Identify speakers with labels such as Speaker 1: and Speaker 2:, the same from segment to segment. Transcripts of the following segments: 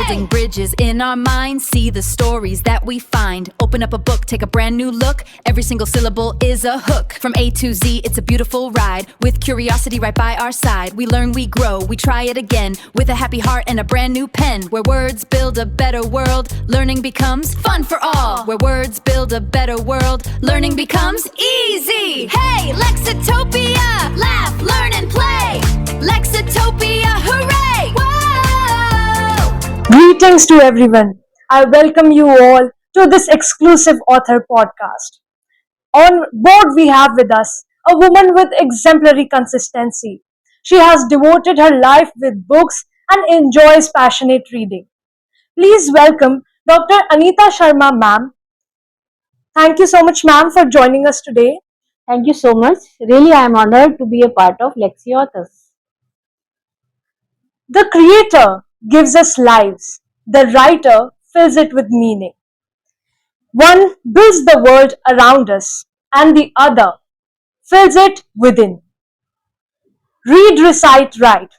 Speaker 1: Building bridges in our minds, see the stories that we find. Open up a book, take a brand new look. Every single syllable is a hook. From A to Z, it's a beautiful ride. With curiosity right by our side, we learn, we grow, we try it again. With a happy heart and a brand new pen. Where words build a better world, learning becomes fun for all. Where words build a better world, learning becomes easy. Hey, Lexitopia! Laugh, learn and play. Lexitopia, hooray! Whoa!
Speaker 2: Greetings to everyone. I welcome you all to this exclusive author podcast. On board, we have with us a woman with exemplary consistency. She has devoted her life with books and enjoys passionate reading. Please welcome Dr. Anita Sharma, ma'am. Thank you so much, ma'am, for joining us today.
Speaker 3: Thank you so much. Really, I am honored to be a part of Lexi Authors.
Speaker 2: The creator gives us lives, the writer fills it with meaning. One builds the world around us, and the other fills it within. Read, recite, write.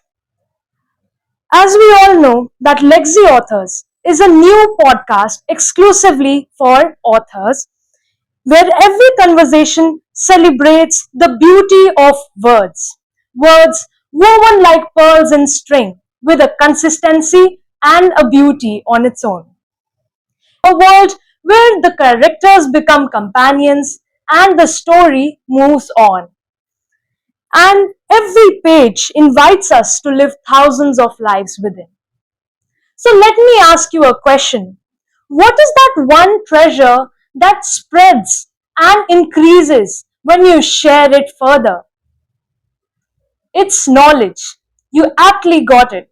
Speaker 2: As we all know, that Lexi Authors is a new podcast exclusively for authors, where every conversation celebrates the beauty of words. Words woven like pearls in string, with a consistency and a beauty on its own. A world where the characters become companions and the story moves on. And every page invites us to live thousands of lives within. So let me ask you a question. What is that one treasure that spreads and increases when you share it further? It's knowledge. You aptly got it.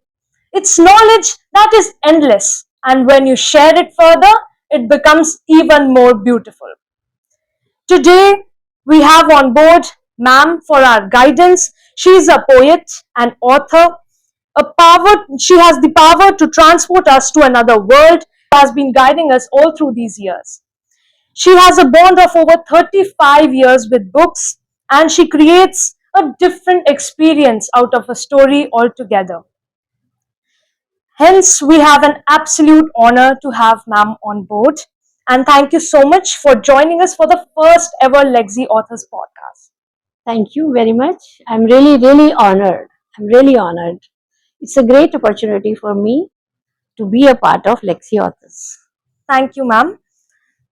Speaker 2: It's knowledge that is endless, and when you share it further, it becomes even more beautiful. Today, we have on board ma'am for our guidance. She is a poet and author. She has the power to transport us to another world, has been guiding us all through these years. She has a bond of over 35 years with books, and she creates a different experience out of a story altogether. Hence, we have an absolute honor to have ma'am on board. And thank you so much for joining us for the first ever Lexi Authors podcast.
Speaker 3: Thank you very much. I'm really honored. I'm really honored. It's a great opportunity for me to be a part of Lexi Authors.
Speaker 2: Thank you, ma'am.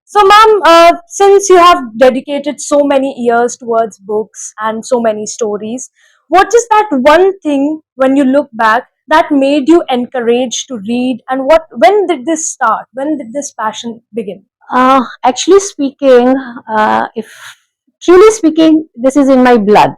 Speaker 2: So, ma'am, since you have dedicated so many years towards books and so many stories, what is that one thing when you look back that made you encouraged to read, and when did this start? When did this passion begin?
Speaker 3: Actually speaking, if truly speaking, this is in my blood.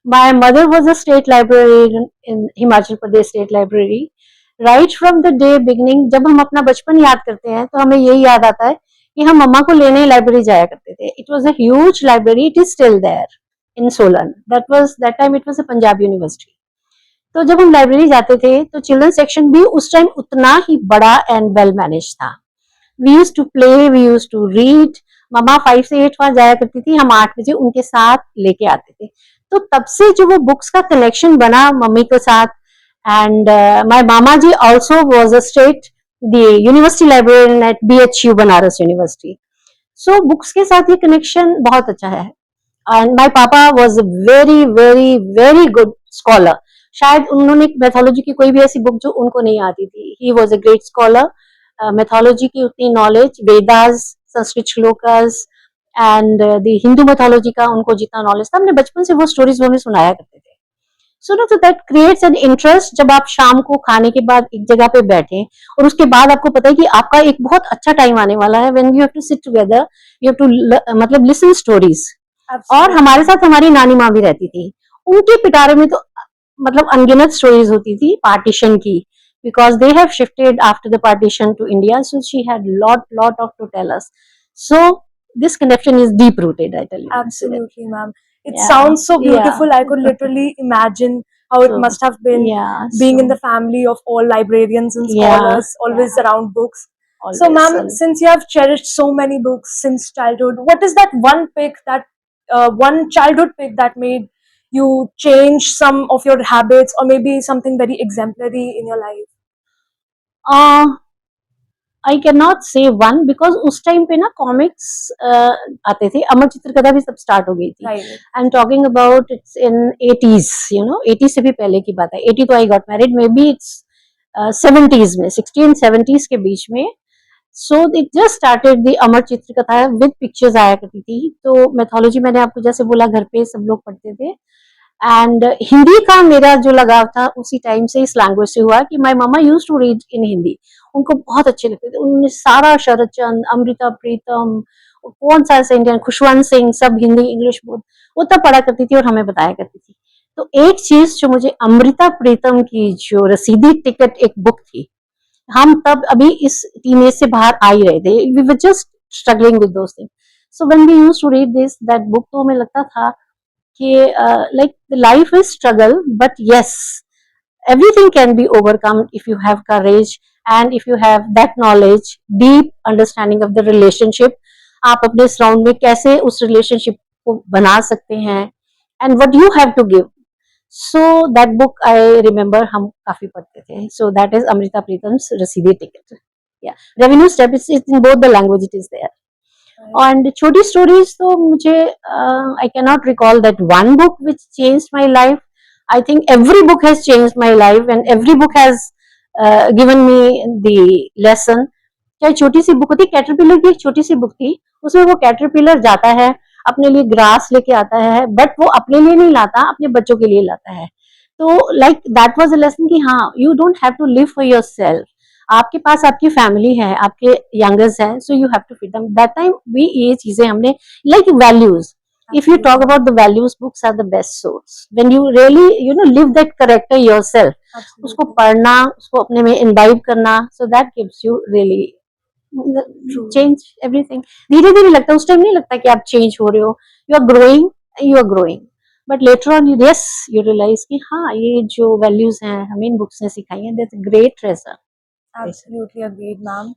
Speaker 3: My mother was a state librarian in Himachal Pradesh State Library. Right from the day beginning, जब हम अपना बचपन याद करते हैं तो हमें यही याद आता है कि हम मम्मा को लेने लाइब्रेरी जाया करते थे. It was a huge library. It is still there in Solan. That time it was a Punjab University. तो जब हम लाइब्रेरी जाते थे तो चिल्ड्रन सेक्शन भी उस टाइम उतना ही बड़ा एंड वेल मैनेज था. We use to play, we use to read. मम्मा 5 से 8 वहां जाया करती थी, हम 8 बजे उनके साथ लेके आते थे. तो तब से जो वो बुक्स का कनेक्शन बना मम्मी के साथ. And my mama ji also was a state the university librarian at BHU Banaras university. So books के साथ ये कनेक्शन बहुत अच्छा है. And my papa was a very good scholar. शायद उन्होंने मैथोलॉजी की कोई भी ऐसी बुक जो उनको नहीं आती थी. He was a great scholar. Mythology की उतनी knowledge, Vedas, Sanskrit shlokas and the Hindu mythology का उनको जितना नॉलेज था, हमने बचपन से वो स्टोरीज वो हमें सुनाया करते थे. सो नो, तो दैट क्रिएट्स एन इंटरेस्ट. जब आप शाम को खाने के बाद एक जगह पे बैठे और उसके बाद आपको पता है कि आपका एक बहुत अच्छा टाइम आने वाला है, when you have to sit together, you have to मतलब लिसन स्टोरीज. और हमारे साथ हमारी नानी माँ भी रहती थी. उनके पिटारे में तो मतलब अनगिनत स्टोरीज होती थी पार्टीशन की, because they have shifted after the partition to India, so she had lot of to tell us. So this connection is deep rooted, I tell you.
Speaker 2: Absolutely, ma'am. It sounds so beautiful. I could literally imagine how it must have been being in the family of all librarians and scholars, always around books. So, ma'am, since you have cherished so many books since childhood, what is that one one childhood pick that made you change some of your habits, or maybe something very exemplary in your life?
Speaker 3: I can not से one because उस time पे ना comics आते थे, अमर चित्रकथा भी सब start हो गई थी.
Speaker 2: Right.
Speaker 3: I am talking about it's in 80s, you know 80s से भी पहले की बात है. 80 तो I got married, maybe it's 70s में, 60 एंड 70s के बीच में. So it just started the Amar Chitrakatha with pictures आया करती थी. तो मैथोलॉजी मैंने आपको जैसे बोला घर पे सब लोग पढ़ते थे. एंड हिंदी का मेरा जो लगाव था उसी टाइम से इस लैंग्वेज से हुआ कि my mama used to read in Hindi. उनको बहुत अच्छे लगते थे. उन्होंने सारा शरद चंद, अमृता प्रीतम, कौन सा ऐसा इंडियन, खुशवंत सिंह, सब हिंदी इंग्लिश वो तब पढ़ा करती थी और हमें बताया करती थी. तो एक चीज जो मुझे अमृता प्रीतम की जो रसीदी टिकट एक बुक थी, हम तब अभी इस टीनेज से बाहर आ ही रहे थे. We were just struggling with those things. So when we used to read this that book, तो हमें लगता था कि like the life is struggle, but yes, everything can be overcome if you have courage and if you have that knowledge, deep understanding of the relationship. आप अपने surround में कैसे उस रिलेशनशिप को बना सकते हैं and what you have to give. So that book I remember हम काफी पढ़ते थे. So that is Amrita Pritam's रसीदी ticket. Yeah, Revenue Step, it's in both the language it is there. And छोटी स्टोरीज तो मुझे I can not recall that one book which changed my life. I think every book has changed my life and every book has given me the lesson. चाहे छोटी सी book होती, caterpillar की एक छोटी सी book थी, उसमें वो कैटरपिलर जाता है अपने लिए ग्रास लेके आता है, बट वो अपने लिए नहीं लाता, अपने बच्चों के लिए लाता है. तो like that was a lesson कि हाँ, you don't have to live for yourself. आपके पास आपकी फैमिली है, आपके यंगर्स हैं, so you have to feed them. That time भी ये चीजें हमने like values. If you talk about the values, books are the best source. When you really, you know, live that character yourself, उसको पढ़ना, उसको अपने में imbibe करना, so that gives you really change everything. धीरे धीरे लगता है, उस टाइम नहीं लगता कि आप चेंज हो रहे हो. You are growing, but later on, yes, you realize कि हाँ, ये जो values हैं हमें इन books ने सिखाई हैं, that's a great treasure.
Speaker 2: Absolutely agreed ma'am.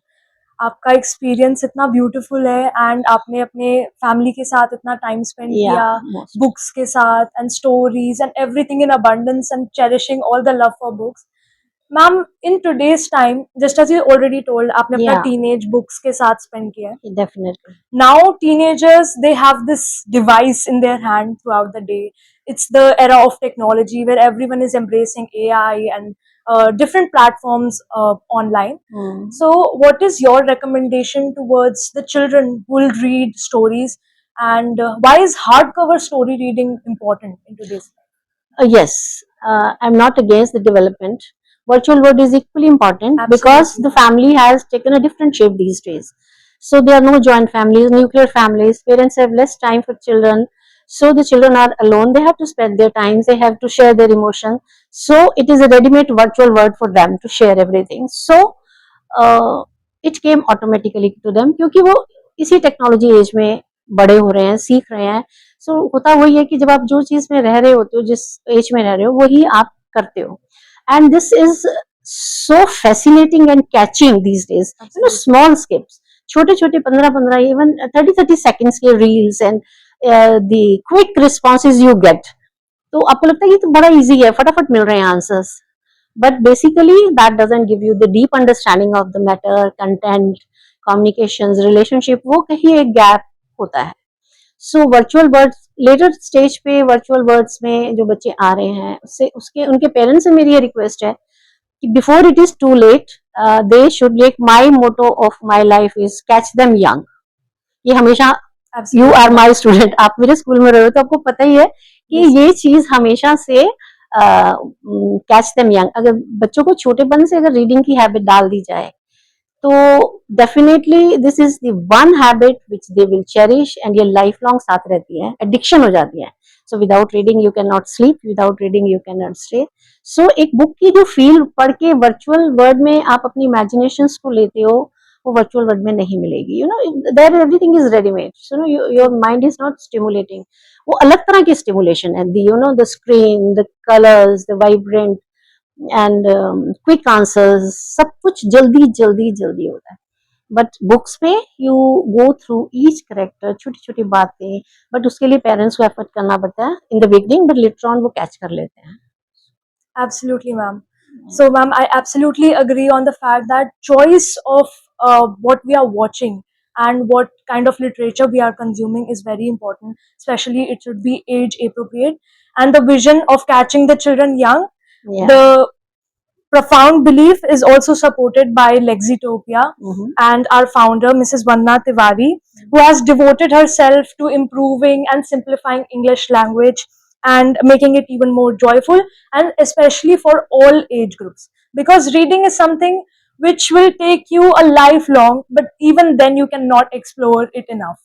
Speaker 2: आपका एक्सपीरियंस इतना ब्यूटीफुल है एंड आपने अपने फैमिली के साथ इतना टाइम स्पेंड
Speaker 3: Yeah,
Speaker 2: किया,
Speaker 3: most.
Speaker 2: बुक्स के साथ and stories and everything in abundance and cherishing all the love for books. Ma'am, in today's time, just as you already told, आपने अपना
Speaker 3: Yeah.
Speaker 2: टीनेज बुक्स के साथ स्पेंड किया है.
Speaker 3: Definitely.
Speaker 2: Now teenagers, they have this device in their hand throughout the day. It's the era of technology where everyone is embracing AI and different platforms online. So what is your recommendation towards the children who will read stories, and why is hardcover story reading important in today's life?
Speaker 3: Yes, I'm not against the development. Virtual world is equally important because
Speaker 2: Absolutely.
Speaker 3: the family has taken a different shape these days. So there are no joint families, nuclear families. Parents have less time for children. So the children are alone. They have to spend their time. They have to share their emotion. So it is a ready-made virtual world for them to share everything. So it came automatically to them क्योंकि वो इसी technology as में बड़े हो रहे हैं, सीख रहे हैं. सो होता वही है कि जब आप जो चीज में रह रहे होते हो, जिस एज में रह रहे हो, वही आप करते हो. And this is so fascinating and catching these days. You know, small skips, छोटे छोटे 15-15 इवन 30-30 सेकेंड्स के reels and the quick responses you get. तो आपको लगता है ये तो बड़ा इजी है, फटाफट मिल रहे हैं answers. But basically that doesn't give you the deep understanding of the matter, content, communications, relationship. वो कहीं एक गैप होता है. So virtual words, later stage पे वर्चुअल वर्ड्स में जो बच्चे आ रहे हैं, उससे उसके उनके पेरेंट्स से मेरी ये रिक्वेस्ट है कि before it is too late, they should like, my motto of my life is catch them young. ये हमेशा, यू आर माई स्टूडेंट, आप मेरे स्कूल में रहे हो तो आपको पता ही है कि ये चीज हमेशा से कैच देम यंग. अगर बच्चों को छोटेपन से अगर रीडिंग की हैबिट डाल दी जाए तो definitely this is the one habit which they will cherish and ये लाइफ लॉन्ग साथ रहती है, एडिक्शन हो जाती है. So without reading you can not sleep, without reading you can not stay. So एक बुक की जो फील पढ़ के वर्चुअल वर्ल्ड में आप अपनी इमेजिनेशन को लेते हो, वो वर्चुअल वर्ल्ड में नहीं मिलेगी. You know, there everything is readymade. So no, your mind is not stimulating. वो अलग तरह की स्टिमुलेशन है. You know, the screen, the colours, the vibrant and quick answers, सब कुछ जल्दी जल्दी जल्दी होता है. बट बुक्स में you go through each character, छोटी छोटी बातें. बट उसके लिए पेरेंट्स को एफर्ट करना पड़ता है in the beginning, but later on वो कैच कर लेते हैं.
Speaker 2: Absolutely, ma'am. So, ma'am, I absolutely agree on the fact that choice of what we are watching and what kind of literature we are consuming is very important. Especially, it should be age appropriate. And the vision of catching the children young,
Speaker 3: Yeah.
Speaker 2: the profound belief is also supported by Lexitopia
Speaker 3: Mhm.
Speaker 2: and our founder, Mrs. Vanna Tiwari, who has devoted herself to improving and simplifying English language and making it even more joyful, and especially for all age groups. Because reading is something which will take you a lifelong, but even then you cannot explore it enough.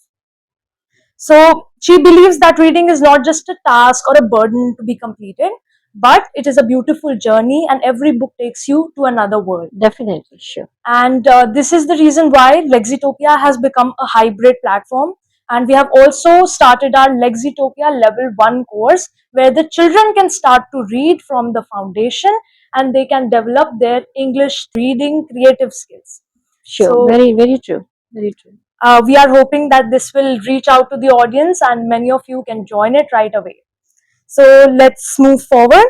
Speaker 2: So she believes that reading is not just a task or a burden to be completed, but it is a beautiful journey, and every book takes you to another world.
Speaker 3: Definitely, sure.
Speaker 2: And this is the reason why Lexitopia has become a hybrid platform. And we have also started our Lexitopia Level 1 course where the children can start to read from the foundation and they can develop their English reading creative skills.
Speaker 3: Sure.
Speaker 2: So,
Speaker 3: Very, very true. Very true.
Speaker 2: we are hoping that this will reach out to the audience and many of you can join it right away. So, let's move forward.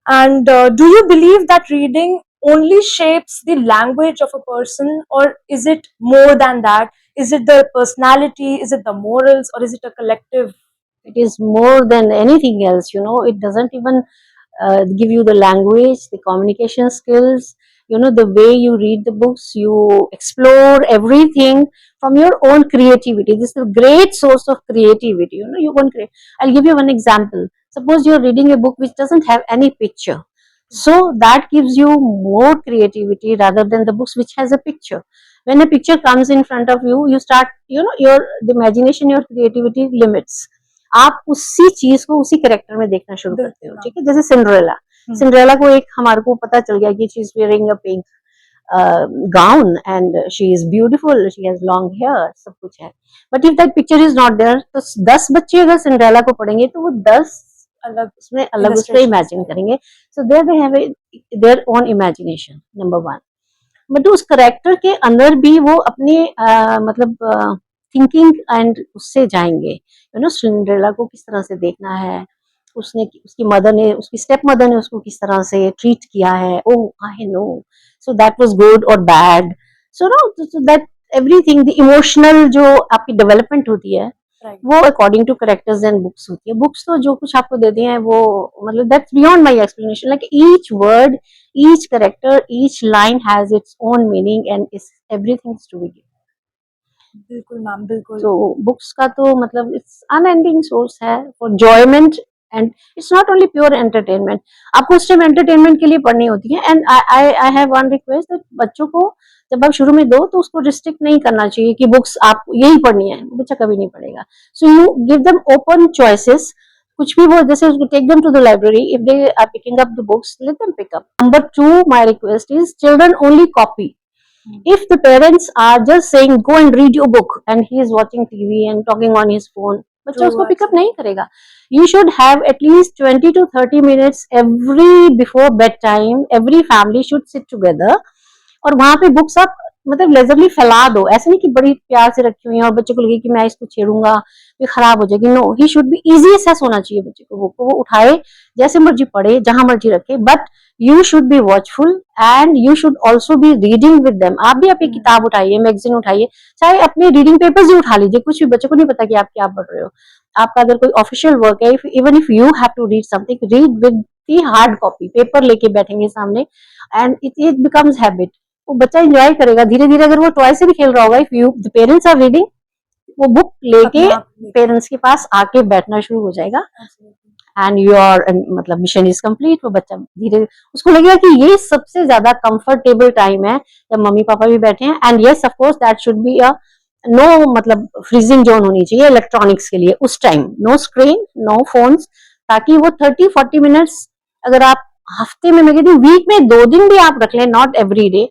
Speaker 2: And do you believe that reading only shapes the language of a person, or is it more than that? Is it the personality? Is it the morals? Or is it a collective?
Speaker 3: It is more than anything else, you know. It doesn't even give you the language, the communication skills, you know, the way you read the books, you explore everything from your own creativity. This is a great source of creativity, you know. You can create. I'll give you one example. Suppose you're reading a book which doesn't have any picture, so that gives you more creativity rather than the books which has a picture. When a picture comes in front of you, you start, you know, your the imagination, your creativity limits. आप उसी चीज को उसी character में देखना शुरू करते हो, ठीक है. जैसे सिंड्रेला, सिंड्रेला को एक हमारे को पता चल गया कि she is wearing a pink gown and she is beautiful, she has long hair, सब कुछ है. But if that picture is not there, तो 10 बच्चे अगर सिंड्रेला को पढ़ेंगे तो वो 10
Speaker 2: अलग
Speaker 3: उसमें अलग उसमें इमेजिन करेंगे. So there they have their own imagination, number 1. बट उस करेक्टर के अंदर भी वो अपने मतलब थिंकिंग एंड उससे जाएंगे, यू नो. सिंड्रेला को किस तरह से देखना है, उसने उसकी मदर ने, उसकी स्टेप मदर ने उसको किस तरह से ट्रीट किया है. Oh I know, so that was good और bad. So no, so that everything, the emotional जो आपकी डेवलपमेंट होती है, वो according to characters and books होती है. बुक्स तो जो कुछ आपको देते हैं वो मतलब that's beyond my explanation. Like each word, each character, each line has its own meaning and its everything to be given.
Speaker 2: बिल्कुल मैम, बिल्कुल.
Speaker 3: तो बुक्स का तो मतलब इट्स अनएंडिंग सोर्स है for enjoyment and it's not only pure entertainment. आपको उस time entertainment के लिए पढ़नी होती है. And I have one request that बच्चों को जब आप शुरू में दो तो उसको रिस्ट्रिक्ट नहीं करना चाहिए कि बुक्स आप यही पढ़नी है, बच्चा कभी नहीं पढ़ेगा. So you give them open choices. कुछ भी वो, जैसे take them to the library, if they are picking up the books, let them pick up. Number 2, my request is children only copy. If the parents are just saying go and read your book and he is watching TV and talking on his phone, बच्चा उसको pickup नहीं करेगा. You should have at least 20 to 30 minutes every before bedtime. Every family should sit together और वहां पे books आप मतलब leisurely फैला दो. ऐसे नहीं कि बड़ी प्यार से रखी हुई है और बच्चे को लगे कि मैं इसको छेड़ूंगा तो खराब हो जाएगी. No, he should be easy access होना चाहिए बच्चे को. बुक को वो उठाए, जैसे मर्जी पढ़े, जहां मर्जी रखे, but you should be watchful and you should also be reading with them. आप भी अपनी किताब उठाइए, मैगजीन उठाइए, चाहे अपने रीडिंग पेपर्स ही उठा लीजिए. कुछ भी, बच्चे को नहीं पता कि आप क्या पढ़ रहे हो. आपका अगर कोई ऑफिशियल वर्क है, even if you have to read something, read with the hard copy. Paper लेके बैठेंगे सामने एंड इट बिकम्स हैबिट. वो बच्चा एंजॉय करेगा धीरे धीरे. अगर वो टॉय से भी खेल रहा होगा, if you the parents are reading, वो बुक लेके पेरेंट्स के पास आके बैठना शुरू हो जाएगा एंड योर मतलब मिशन इज कंप्लीट. वो बच्चा धीरे, उसको लगेगा कि ये सबसे ज्यादा कंफर्टेबल टाइम है जब मम्मी पापा भी बैठे हैं. And yes, of course that should be a no मतलब फ्रीजिंग जोन होनी चाहिए इलेक्ट्रॉनिक्स के लिए उस time. No screen, no phones, ताकि वो 30-40 मिनट्स अगर आप हफ्ते में, मैं कहती हूँ वीक में 2 दिन भी आप रख लें, not every day,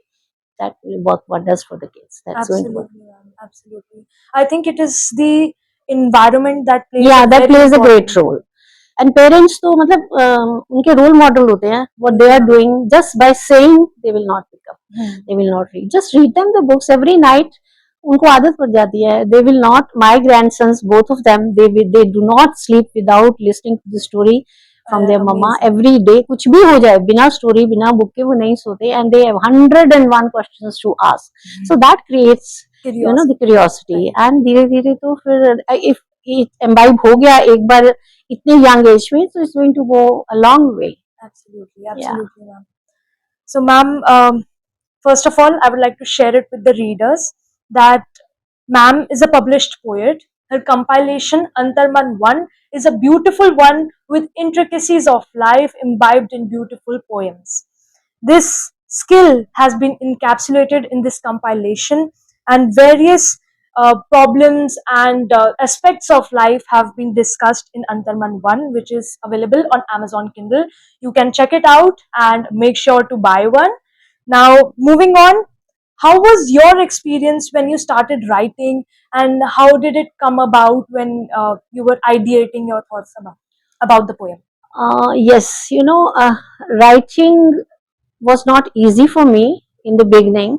Speaker 3: that will work wonders for the kids. That's so important.
Speaker 2: Absolutely, ma'am, absolutely. I think it is the environment that plays
Speaker 3: Yeah,
Speaker 2: a
Speaker 3: that
Speaker 2: very
Speaker 3: plays a great
Speaker 2: important
Speaker 3: role. And parents तो मतलब उनके role model होते हैं. What they are doing, just by saying, they will not pick up, they will not read. Just read them the books every night. उनको आदत पड़ जाती है. They will not. My grandsons, both of them, they do not sleep without listening to the story. from their mama
Speaker 2: Amazing.
Speaker 3: every day. कुछ भी हो जाए, बिना story, बिना book के वो नहीं सोते, and they have 101 questions to ask. So that creates, you know, the curiosity. And धीरे धीरे तो फिर if it imbibe हो गया एक बार इतने young age में, so it's going to go a long way.
Speaker 2: Absolutely, absolutely, ma'am. So, ma'am, first of all, I would like to share it with the readers that ma'am is a published poet. Her compilation Antarman 1 is a beautiful one with intricacies of life imbibed in beautiful poems. This skill has been encapsulated in this compilation, and various problems and aspects of life have been discussed in Antarman 1, which is available on Amazon Kindle. You can check it out and make sure to buy one. Now, moving on, how was your experience when you started writing, and how did it come about when you were ideating your thoughts about the poem?
Speaker 3: Yes, you know, writing was not easy for me in the beginning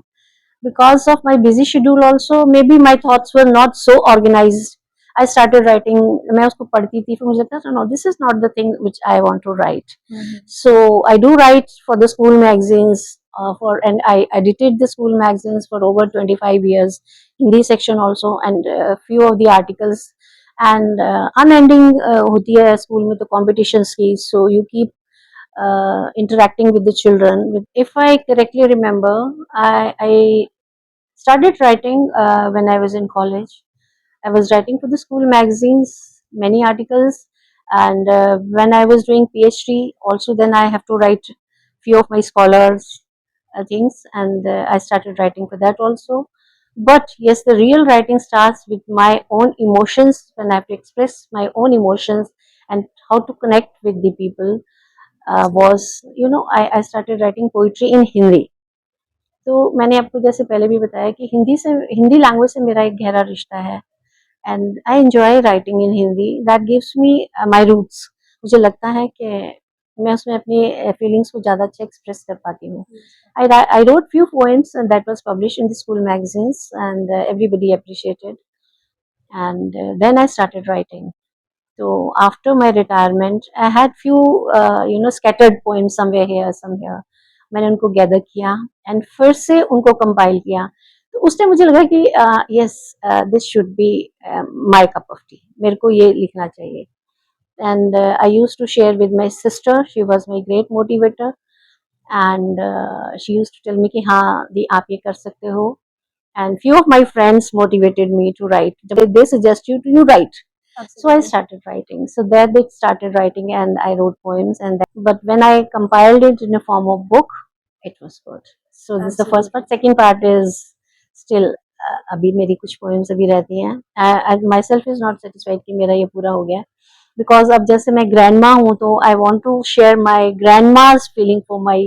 Speaker 3: because of my busy schedule. Also, maybe my thoughts were not so organized. I started writing. मैं उसको पढ़ती थी, फिर मुझे लगता था, no, this is not the thing which I want to write. So I do write for the school magazines, and I edited the school magazines for over 25 years. Hindi section also, and few of the articles. And unending होती है school में तो competitions की, so you keep interacting with the children. If I correctly remember, I started writing when I was in college. I was writing for the school magazines, many articles, and when I was doing PhD, also then I have to write few of my scholars things, and I started writing for that also. But yes, the real writing starts with my own emotions, when I have to express my own emotions and how to connect with the people. Was, you know, I started writing poetry in Hindi. तो मैंने आपको जैसे पहले भी बताया कि Hindi language से मेरा एक गहरा रिश्ता है, and I enjoy writing in Hindi. That gives me my roots. मुझे लगता है कि मैं उसमें अपनी फीलिंग्स को ज़्यादा अच्छा एक्सप्रेस कर पाती हूँ. I wrote few poems and that was published in the school magazines, and everybody appreciated. And then I started writing. So after my retirement, I had few, scattered poems somewhere here, some here. मैंने उनको gather किया and फिर से उनको compile किया. तो उस time मुझे लगा कि yes, this should be my cup of tea. मेरे को ये लिखना चाहिए. And I used to share with my sister. She was my great motivator, and she used to tell me कि हाँ दी, आप ये कर सकते हो. And few of my friends motivated me to write. They suggest you to write. So I started writing. So there they started writing, and I wrote poems. But when I compiled it in a form of book, it was good. So this is the first part. Second part is still अभी मेरी कुछ poems अभी रहती हैं. I myself is not satisfied कि मेरा ये पूरा हो गया, because अब जैसे मैं grandma हूँ तो I want to share my grandma's feeling for my,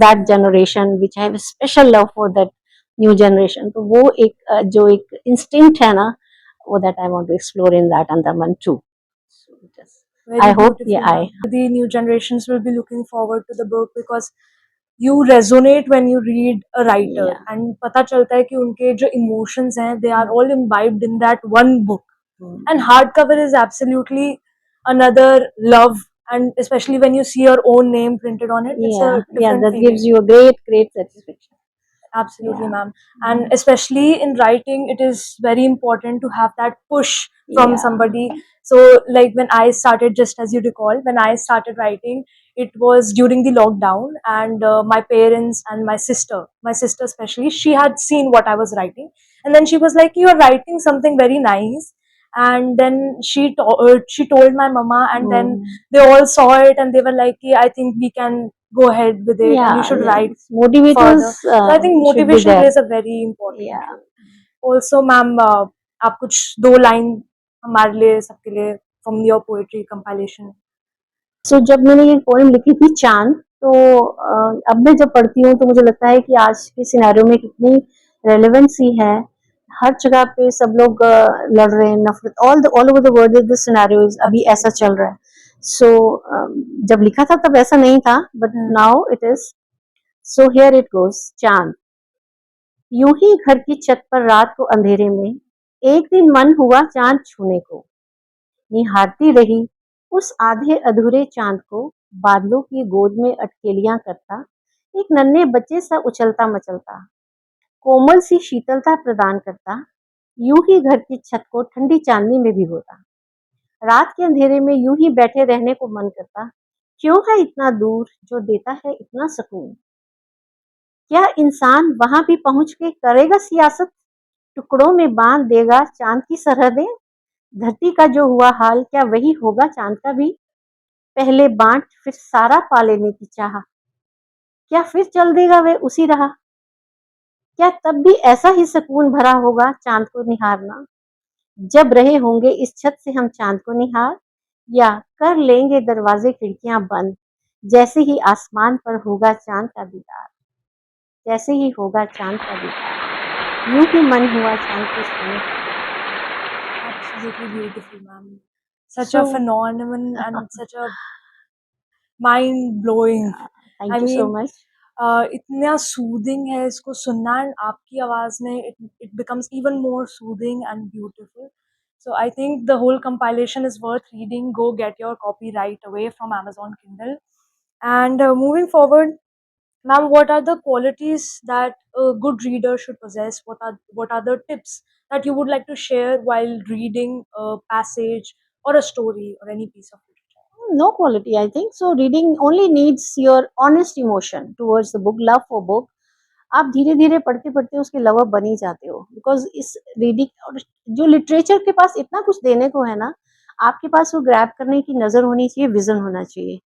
Speaker 3: that generation, which I have a special love for that new generation. तो वो एक जो एक instinct है ना, that I want to explore in that Andaman too. So I hope,
Speaker 2: the new generations will be looking forward to the book, because you resonate when you read a writer, and पता चलता है कि उनके जो emotions हैं, they are all imbibed in that one book. And hardcover is absolutely another love, and especially when you see your own name printed on it, it's a different
Speaker 3: that
Speaker 2: feeling.
Speaker 3: gives you a great satisfaction.
Speaker 2: Absolutely, ma'am. And especially in writing, it is very important to have that push from somebody. So, like when I started, just as you recall, when I started writing, it was during the lockdown, and my parents and my sister especially, she had seen what I was writing, and then she was like, "You are writing something very nice." And then she told my mama, and then they all saw it, and they were like, "I think we can go ahead with it, and you should write
Speaker 3: Motivators,
Speaker 2: further." So I think motivation plays a very important role. Also, ma'am, आप कुछ दो line हमारे लिए, सबके लिए, from your poetry compilation.
Speaker 3: So जब मैंने ये पोएम लिखी थी चांद, तो अब मैं जब पढ़ती हूँ तो मुझे लगता है कि आज के सिनेरियो में कितनी रेलेवेंसी है. हर जगह पे सब लोग लड़ रहे हैं, नफरत, all over the world this scenario is अभी ऐसा चल रहा है. सो जब लिखा था तब ऐसा नहीं था, but now it is. So here it goes. चांद. यूं ही घर की छत पर रात को अंधेरे में एक दिन मन हुआ चांद छूने को. निहारती रही उस आधे अधूरे चांद को बादलों की गोद में अटकेलियां करता, एक नन्हे बच्चे सा उछलता मचलता, कोमल सी शीतलता प्रदान करता, यूं ही घर की छत को ठंडी चांदनी में भिगोता। रात के अंधेरे में यूं ही बैठे रहने को मन करता, क्यों है इतना दूर जो देता है इतना सुकून। क्या इंसान वहां भी पहुंच के करेगा सियासत, टुकड़ों में बांध देगा चांद की सरहदें। धरती का जो हुआ हाल क्या वही होगा चांद का भी, पहले बांट फिर सारा पा लेने की चाह। क्या फिर चल देगा वह उसी राह, क्या तब भी ऐसा ही सुकून भरा होगा चांद को निहारना। जब रहे होंगे इस छत से हम चांद को निहार, या कर लेंगे दरवाजे खिड़कियां बंद, जैसे ही आसमान पर होगा चांद का दीदार, जैसे ही होगा चांद का दीदार, यूं ही मन हुआ चांद को छूने का।
Speaker 2: Absolutely beautiful, ma'am. Such a
Speaker 3: So,
Speaker 2: phenomenon and such a mind blowing.
Speaker 3: Thank
Speaker 2: I
Speaker 3: you so
Speaker 2: mean,
Speaker 3: much.
Speaker 2: इतना सूदिंग है इसको सुनना एंड आपकी आवाज में it becomes even more soothing and beautiful. So I think the whole compilation is worth reading. Go get your copy right away from Amazon Kindle. And moving forward, ma'am, what are the qualities that a good reader should possess? What are the tips that you would like to share while reading a passage or a story or any piece of literature?
Speaker 3: No quality, I think. So reading only needs your honest emotion towards the book, love for book. आप धीरे धीरे पढ़ते पढ़ते उसके lover बन ही जाते हो, because इस रीडिंग और जो लिटरेचर के पास इतना कुछ देने को है ना, आपके पास वो ग्रैब करने की नज़र होनी चाहिए, विजन होना चाहिए।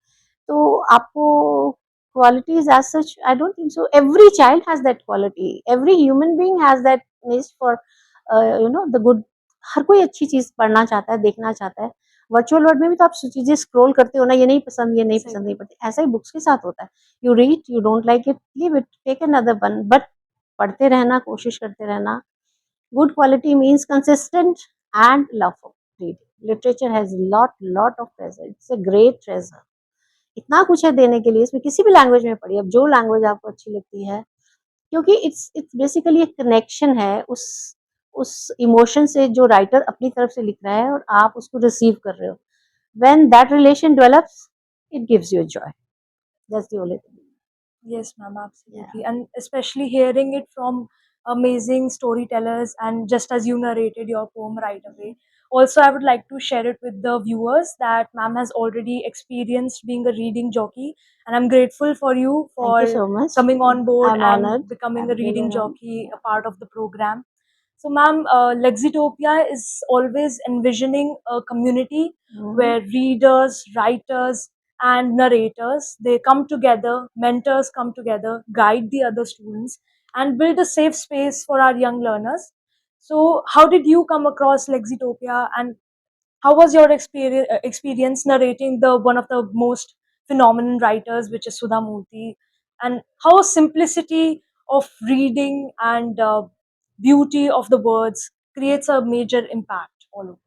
Speaker 3: तो आपको qualities as such, I don't think so. Every child has that quality. Every human being has that niche for the good. हर कोई अच्छी चीज पढ़ना चाहता है, देखना चाहता है। वर्चुअल वर्ल्ड में भी तो आप चीजें स्क्रॉल करते हो ना, ये नहीं पसंद, ये नहीं
Speaker 2: सही
Speaker 3: पसंद,
Speaker 2: बात।
Speaker 3: नहीं पड़ती, ऐसा ही बुक्स के साथ होता है। You read, you don't like it, leave it, take another one, but पढ़ते रहना, कोशिश करते रहना। Good quality means consistent and love for reading. Literature has lot of treasure, it's a great treasure. इतना कुछ है देने के लिए, इसमें किसी भी लैंग्वेज में पढ़िए, अब जो लैंग्वेज आपको अच्छी लगती है, क्योंकि इट्स बेसिकली एक कनेक्शन है उस इमोशन से जो राइटर अपनी तरफ से लिख रहा है और आप उसको रिसीव कर रहे हो। When that relation develops, it gives you Joy, that's the only thing.
Speaker 2: Yes, ma'am, absolutely. And especially hearing it from amazing storytellers, and just as you narrated your poem right away. Also, I would like to share it with the viewers that ma'am has already experienced being a reading jockey, and I'm grateful for you
Speaker 3: thank you
Speaker 2: for
Speaker 3: so much,
Speaker 2: coming on
Speaker 3: I
Speaker 2: board
Speaker 3: am
Speaker 2: and
Speaker 3: honoured, I
Speaker 2: becoming
Speaker 3: am
Speaker 2: a
Speaker 3: really
Speaker 2: reading
Speaker 3: honoured.
Speaker 2: jockey, a part of the program. So, ma'am, Lexitopia is always envisioning a community where readers, writers, and narrators, they come together, mentors come together, guide the other students, and build a safe space for our young learners. So, how did you come across Lexitopia, and how was your experience narrating the one of the most phenomenal writers, which is Sudha Murthy, and how simplicity of reading and beauty of the words creates a major impact all over?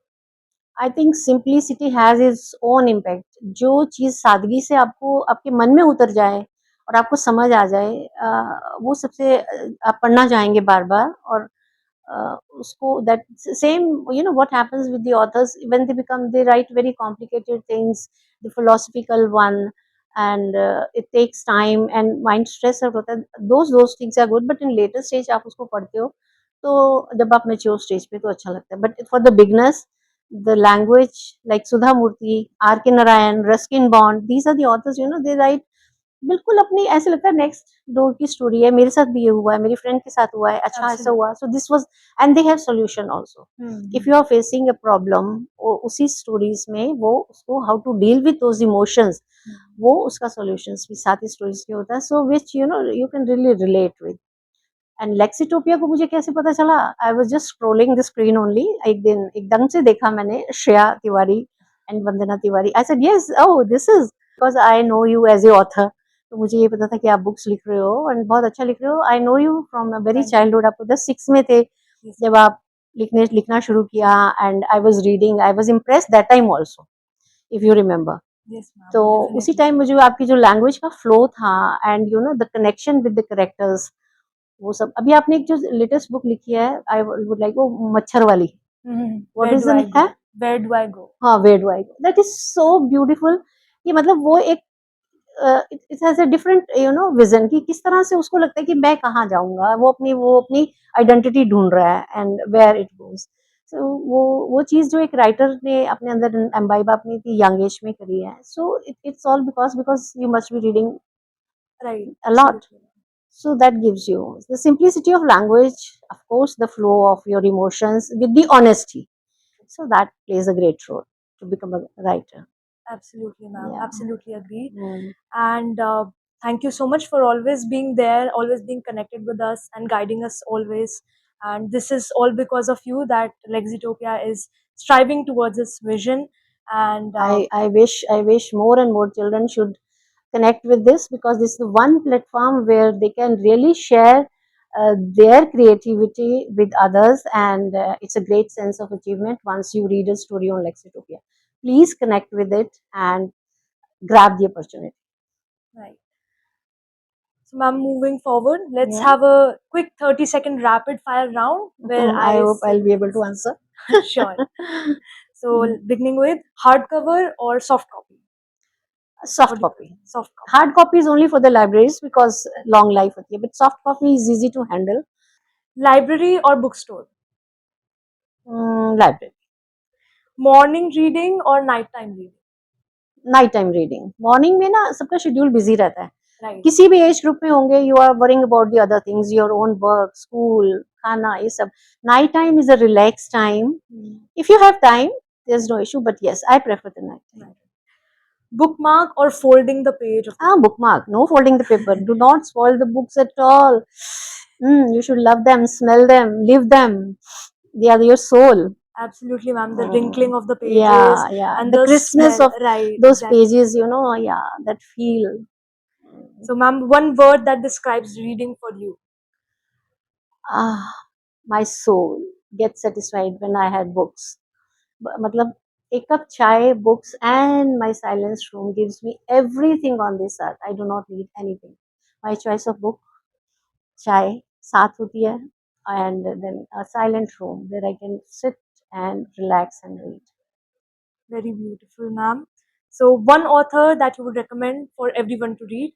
Speaker 3: I think simplicity has its own impact. जो चीज़ सादगी से आपको आपके मन में उतर जाए और आपको समझ आ जाए, वो सबसे आप पढ़ना चाहेंगे बार बार। और उसको that same, you know what happens with the authors when they become, they write very complicated things, the philosophical one, and it takes time and mind stress out होता है। Those things are good, but in later stage आप उसको पढ़ते हो तो जब आप mature stage पे तो अच्छा लगता है। But for the beginners, the language like Sudha Murthy, R.K. Narayan, Ruskin Bond, these are the authors, you know, they write बिल्कुल अपनी, ऐसे लगता है नेक्स्ट डोर की स्टोरी है, मेरे साथ भी ये हुआ है, मेरी फ्रेंड के साथ हुआ है, अच्छा ऐसा
Speaker 2: Absolutely.
Speaker 3: हुआ। So this was, and they have solution also. If you are facing a problem, उसी स्टोरीज में वो उसको how to deal with those emotions, वो उसका सॉल्यूशंस भी साथ ही स्टोरीज के होता है। So which you know you can really relate with. And Lexitopia को मुझे कैसे पता चला, I was just scrolling the screen only. एक दिन एकदम से देखा मैंने Shreya Tiwari and Vandana Tiwari. I said yes, oh this is, because I know you as a author, तो मुझे ये पता था कि आप बुक्स लिख रहे हो एंड बहुत अच्छा लिख रहे हो। आई know you from a very
Speaker 2: Thank you.
Speaker 3: Childhood, आप 10-6 में थे
Speaker 2: Yes,
Speaker 3: जब आप लिखना शुरू किया, and I was reading, I was impressed that time also, if you remember.
Speaker 2: yes, ma'am,
Speaker 3: तो उसी
Speaker 2: definitely.
Speaker 3: टाइम मुझे आपकी जो लैंग्वेज का फ्लो था and you know the connection with the characters, वो सब। अभी आपने एक जो लेटेस्ट बुक लिखी है, आई वुड लाइक, वो मच्छर वाली, what
Speaker 2: Where
Speaker 3: is
Speaker 2: do
Speaker 3: the
Speaker 2: I
Speaker 3: है?
Speaker 2: go? Where do I go?
Speaker 3: हाँ, Where Do I Go? That is so beautiful कि मतलब वो एक it has a different vision कि किस तरह से उसको लगता है कि मैं कहाँ जाऊंगा, वो अपनी आइडेंटिटी ढूंढ रहा है एंड वेयर इट गोज। सो वो चीज जो एक राइटर ने अपने अंदर एम्बाइब अपनी यंग एज में करी है, so it's all because you must be reading
Speaker 2: Right.
Speaker 3: a lot.
Speaker 2: Absolutely.
Speaker 3: So that gives you the simplicity of language, of course, the flow of your emotions with the honesty. So that plays a great role to become a writer.
Speaker 2: Absolutely, ma'am.
Speaker 3: Yeah.
Speaker 2: Absolutely agree.
Speaker 3: Mm.
Speaker 2: And thank you so much for always being there, always being connected with us and guiding us always. And this is all because of you that Lexitopia is striving towards its vision. And
Speaker 3: I wish more and more children should connect with this, because this is the one platform where they can really share their creativity with others, and it's a great sense of achievement once you read a story on Lexitopia. Please connect with it and grab the opportunity.
Speaker 2: right. So, ma'am, moving forward, let's
Speaker 3: Yeah.
Speaker 2: have a quick 30-second rapid fire round where
Speaker 3: I
Speaker 2: I
Speaker 3: hope
Speaker 2: say
Speaker 3: I'll be able to answer.
Speaker 2: sure. So, beginning with hardcover or soft copy?
Speaker 3: Soft
Speaker 2: What do you
Speaker 3: copy.
Speaker 2: prefer? Soft copy.
Speaker 3: Hard copy is only for the libraries because long life होती है, but soft copy is easy to handle.
Speaker 2: Library or bookstore?
Speaker 3: Library.
Speaker 2: Morning reading or nighttime reading?
Speaker 3: Night time reading. Morning में ना सबका schedule busy रहता है,
Speaker 2: Right.
Speaker 3: किसी भी as group में होंगे, you are worrying about the other things, your own work, school, खाना, ये सब। Night time is a relax time, if you have time there is no issue, but yes I prefer the night time.
Speaker 2: Right. Bookmark or folding the page of the book?
Speaker 3: Bookmark, no folding the paper, do not spoil the books at all. You should love them, smell them, live them, they are your soul.
Speaker 2: Absolutely, ma'am. The wrinkling of the
Speaker 3: Yeah,
Speaker 2: pages
Speaker 3: yeah,
Speaker 2: and
Speaker 3: the
Speaker 2: the
Speaker 3: crispness
Speaker 2: smell.
Speaker 3: of
Speaker 2: Right,
Speaker 3: those
Speaker 2: exactly.
Speaker 3: pages, yeah, that feel.
Speaker 2: So, ma'am, one word that describes reading for you.
Speaker 3: Ah, my soul gets satisfied when I had books. मतलब एक cup चाय, books and my silence room gives me everything on this earth. I do not need anything. My choice of book, चाय साथ होती है, and then a silent room where I can sit and relax and read.
Speaker 2: Very beautiful, ma'am. So, one author that you would recommend for everyone to read.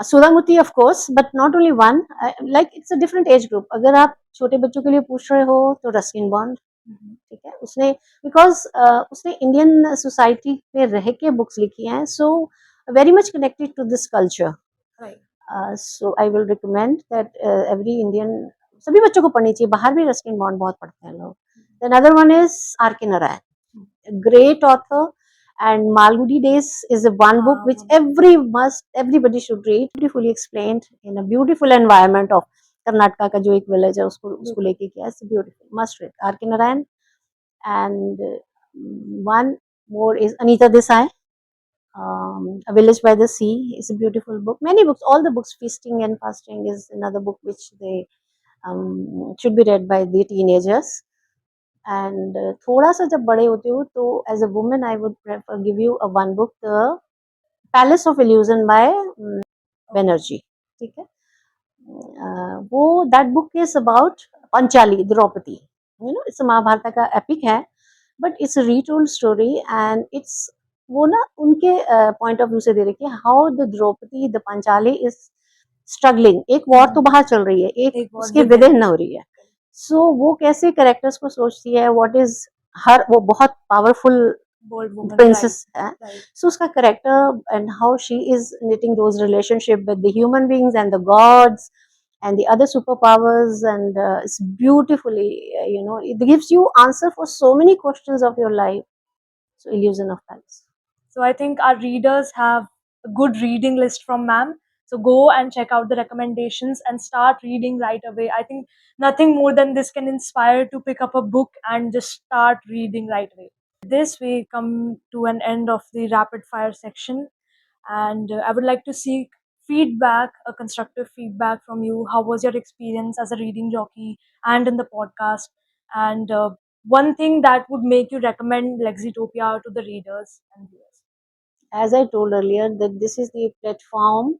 Speaker 3: Sudha Murty of course, but not only one, like it's a different age group. अगर आप छोटे बच्चों के लिए पूछ रहे हो तो रस्किन बॉन्ड, ठीक है, उसने बिकॉज उसने इंडियन सोसाइटी में रह के बुक्स लिखी हैं, so very much connected to this culture.
Speaker 2: Right.
Speaker 3: So I will recommend that every Indian, सभी बच्चों को पढ़नी चाहिए, बाहर भी रस्किन बॉन्ड बहुत पढ़ते हैं लोग। Then other one is R K Narayan, great author, and Malgudi Days is a one book which everybody should read. Beautifully explained in a beautiful environment of Karnataka का जो एक विलेज है उसको लेके किया है, beautiful, must read are K Narayan. And one more is Anita Desai, A Village by the Sea is a beautiful book. Many books, all the books, Feasting and Fasting is another book which they should be read by the teenagers. And थोड़ा सा जब बड़े होते हो तो as a women I would prefer give you a one book, the palace of illusion by Banerjee, ठीक है। वो that book is about Panchali Draupadi, it's Mahabharata का एपिक है, but it's retold story and it's वो ना उनके पॉइंट ऑफ व्यू से दे रही है, how the Draupadi the Panchali is struggling, एक वॉर तो बाहर चल रही है, एक उसके विद इन हो रही है, सो वो कैसे कैरेक्टर्स को सोचती है, व्हाट इज हर, वो बहुत पावरफुल प्रिंसेस है, सो उसका character and how she is knitting those relationship with the human beings and the gods and the other superpowers, and it's beautifully, it gives you answer for so many questions of your life. So Illusion of Palace.
Speaker 2: So I think our readers have a good reading list from ma'am. So go and check out the recommendations and start reading right away. I think nothing more than this can inspire to pick up a book and just start reading right away. With this, we come to an end of the rapid fire section. And I would like to seek feedback, a constructive feedback from you. How was your experience as a reading jockey and in the podcast? And one thing that would make you recommend Lexitopia to the readers and viewers.
Speaker 3: As I told earlier, that this is the platform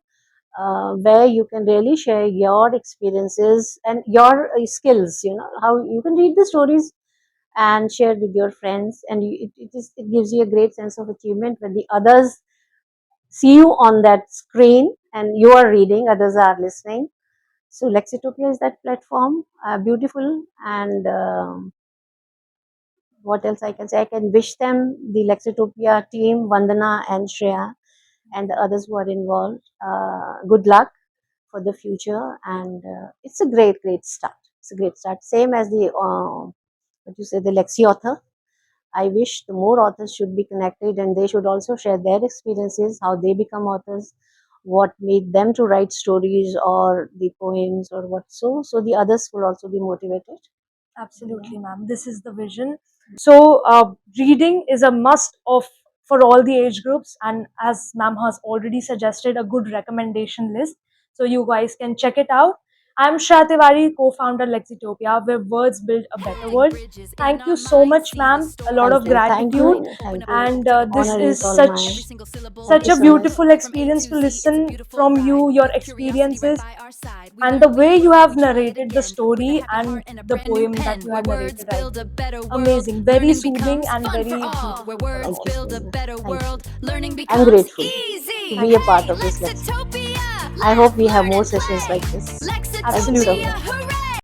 Speaker 3: where you can really share your experiences and your skills, how you can read the stories and share with your friends, and it gives you a great sense of achievement when the others see you on that screen and you are reading, others are listening. So Lexitopia is that platform, beautiful, and what else I can say? I can wish them, the Lexitopia team, Vandana and Shreya, and the others who are involved, good luck for the future. And it's a great start. It's a great start. Same as the what you say, the Lexi author. I wish the more authors should be connected, and they should also share their experiences, how they become authors, what made them to write stories or the poems or what so the others will also be motivated.
Speaker 2: Absolutely, ma'am. This is the vision. So, reading is a must of for all the age groups, and as ma'am has already suggested, a good recommendation list. So you guys can check it out. I'm Shra Tiwari, co-founder Lexitopia, where words build a better world. Thank you so much, ma'am. A lot of
Speaker 3: Thank
Speaker 2: gratitude,
Speaker 3: you, thank you.
Speaker 2: and this
Speaker 3: Honor
Speaker 2: is
Speaker 3: is all
Speaker 2: such
Speaker 3: mine.
Speaker 2: such
Speaker 3: you
Speaker 2: a
Speaker 3: so much.
Speaker 2: beautiful experience to listen from you, your experiences, and the way you have narrated the story and the poem that you have narrated. Amazing, very soothing and very beautiful.
Speaker 3: Thank you so much. Thank you.
Speaker 1: Learning
Speaker 3: I'm
Speaker 1: becomes
Speaker 3: grateful
Speaker 1: easy.
Speaker 3: to be a part of this Lexitopia. I hope we have more sessions like this.
Speaker 1: Lexitopia,
Speaker 3: Thank you so much.
Speaker 1: hooray!